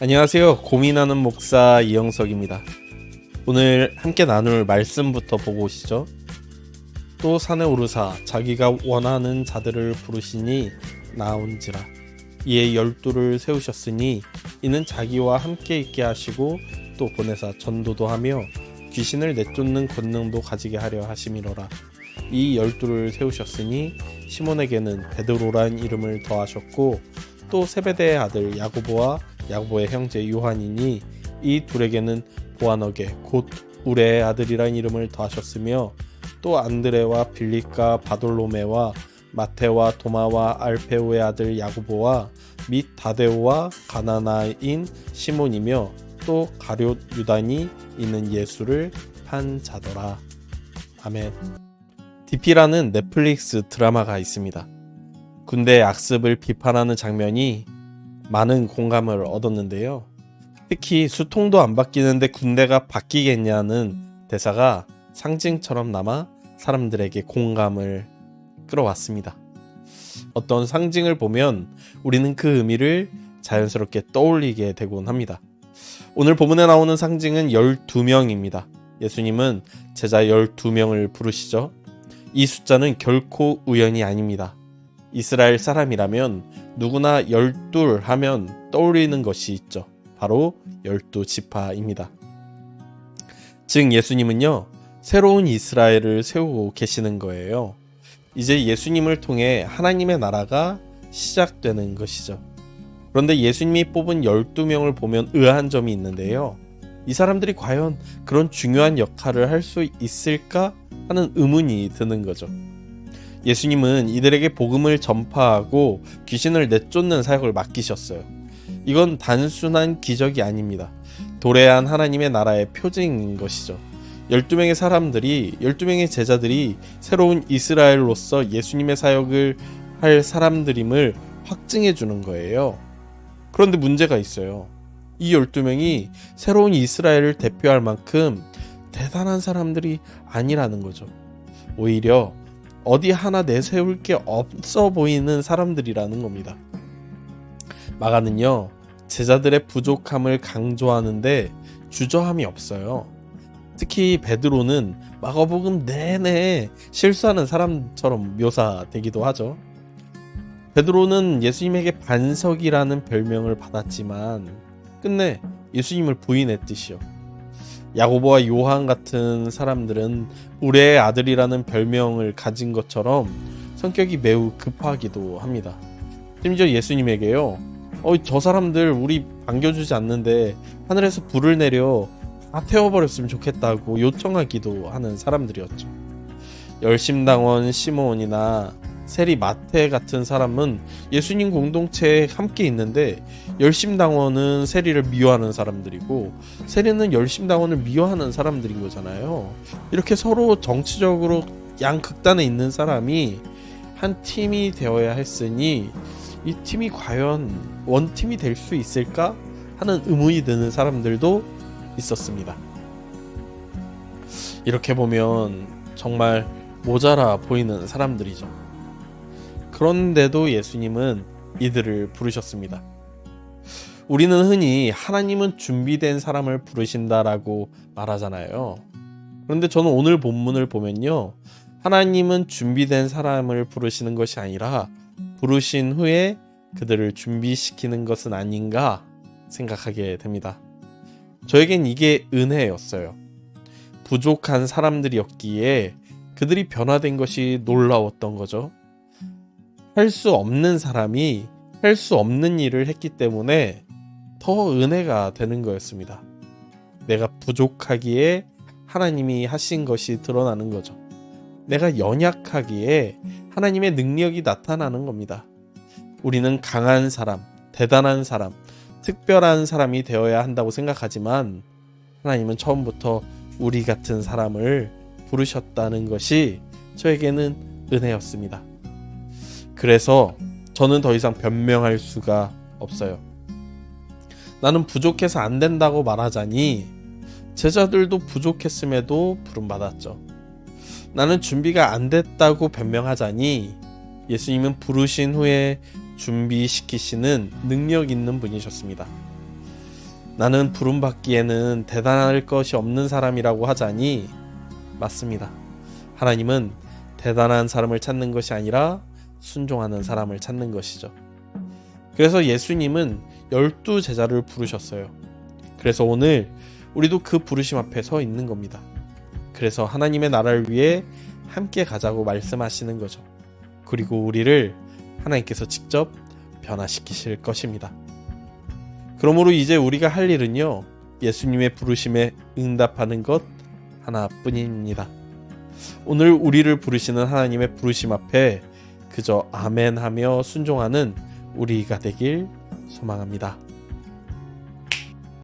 안녕하세요. 고민하는 목사 이영석입니다. 오늘 함께 나눌 말씀부터 보고 오시죠. 또 산에 오르사 자기가 원하는 자들을 부르시니 나온지라. 이에 12를 세우셨으니 이는 자기와 함께 있게 하시고 또 보내사 전도도 하며 귀신을 내쫓는 권능도 가지게 하려 하심이로라. 이 12를 세우셨으니 시몬에게는 베드로란 이름을 더하셨고 또 세베대의 아들 야고보와 야고보의 형제 요한이니 이 둘에게는 보아너게 곧 우레의 아들이란 이름을 더하셨으며 또 안드레와 빌립과 바돌로메와 마테와 도마와 알페오의 아들 야고보와 및 다데오와 가나나인 시몬이며 또 가룟 유다니 이는 예수를 판 자더라. 아멘. DP라는 넷플릭스 드라마가 있습니다. 군대의 악습을 비판하는 장면이 많은 공감을 얻었는데요. 특히 수통도 안 바뀌는데 군대가 바뀌겠냐는 대사가 상징처럼 남아 사람들에게 공감을 끌어왔습니다. 어떤 상징을 보면 우리는 그 의미를 자연스럽게 떠올리게 되곤 합니다. 오늘 본문에 나오는 상징은 12명입니다. 예수님은 제자 12명을 부르시죠. 이 숫자는 결코 우연이 아닙니다. 이스라엘 사람이라면 누구나 12 하면 떠올리는 것이 있죠. 바로 12지파입니다. 즉 예수님은요, 새로운 이스라엘을 세우고 계시는 거예요. 이제 예수님을 통해 하나님의 나라가 시작되는 것이죠. 그런데 예수님이 뽑은 12명을 보면 의아한 점이 있는데요. 이 사람들이 과연 그런 중요한 역할을 할 수 있을까 하는 의문이 드는 거죠. 예수님은 이들에게 복음을 전파하고 귀신을 내쫓는 사역을 맡기셨어요. 이건 단순한 기적이 아닙니다. 도래한 하나님의 나라의 표징인 것이죠. 12명의 사람들이, 12명의 제자들이 새로운 이스라엘로서 예수님의 사역을 할 사람들임을 확증해 주는 거예요. 그런데 문제가 있어요. 이 12명이 새로운 이스라엘을 대표할 만큼 대단한 사람들이 아니라는 거죠. 오히려 어디 하나 내세울 게 없어 보이는 사람들이라는 겁니다. 마가는요, 제자들의 부족함을 강조하는데 주저함이 없어요. 특히 베드로는 마가복음 내내 실수하는 사람처럼 묘사되기도 하죠. 베드로는 예수님에게 반석이라는 별명을 받았지만 끝내 예수님을 부인했듯이요. 야고보와 요한 같은 사람들은 우레의 아들이라는 별명을 가진 것처럼 성격이 매우 급하기도 합니다. 심지어 예수님에게요, 저 사람들 우리 반겨주지 않는데 하늘에서 불을 내려 다 태워버렸으면 좋겠다고 요청하기도 하는 사람들이었죠. 열심당원 시몬이나 세리 마테 같은 사람은 예수님 공동체에 함께 있는데 열심당원은 세리를 미워하는 사람들이고 세리는 열심당원을 미워하는 사람들인 거잖아요. 이렇게 서로 정치적으로 양극단에 있는 사람이 한 팀이 되어야 했으니 이 팀이 과연 원팀이 될 수 있을까 하는 의문이 드는 사람들도 있었습니다. 이렇게 보면 정말 모자라 보이는 사람들이죠. 그런데도 예수님은 이들을 부르셨습니다. 우리는 흔히 하나님은 준비된 사람을 부르신다라고 말하잖아요. 그런데 저는 오늘 본문을 보면요, 하나님은 준비된 사람을 부르시는 것이 아니라 부르신 후에 그들을 준비시키는 것은 아닌가 생각하게 됩니다. 저에겐 이게 은혜였어요. 부족한 사람들이었기에 그들이 변화된 것이 놀라웠던 거죠. 할 수 없는 사람이 할 수 없는 일을 했기 때문에 더 은혜가 되는 거였습니다. 내가 부족하기에 하나님이 하신 것이 드러나는 거죠. 내가 연약하기에 하나님의 능력이 나타나는 겁니다. 우리는 강한 사람, 대단한 사람, 특별한 사람이 되어야 한다고 생각하지만 하나님은 처음부터 우리 같은 사람을 부르셨다는 것이 저에게는 은혜였습니다. 그래서 저는 더 이상 변명할 수가 없어요. 나는 부족해서 안 된다고 말하자니 제자들도 부족했음에도 부름받았죠. 나는 준비가 안 됐다고 변명하자니 예수님은 부르신 후에 준비시키시는 능력 있는 분이셨습니다. 나는 부름받기에는 대단할 것이 없는 사람이라고 하자니 맞습니다. 하나님은 대단한 사람을 찾는 것이 아니라 순종하는 사람을 찾는 것이죠. 그래서 예수님은 12제자를 부르셨어요. 그래서 오늘 우리도 그 부르심 앞에 서 있는 겁니다. 그래서 하나님의 나라를 위해 함께 가자고 말씀하시는 거죠. 그리고 우리를 하나님께서 직접 변화시키실 것입니다. 그러므로 이제 우리가 할 일은요, 예수님의 부르심에 응답하는 것 하나뿐입니다. 오늘 우리를 부르시는 하나님의 부르심 앞에 그저 아멘 하며 순종하는 우리가 되길 소망합니다.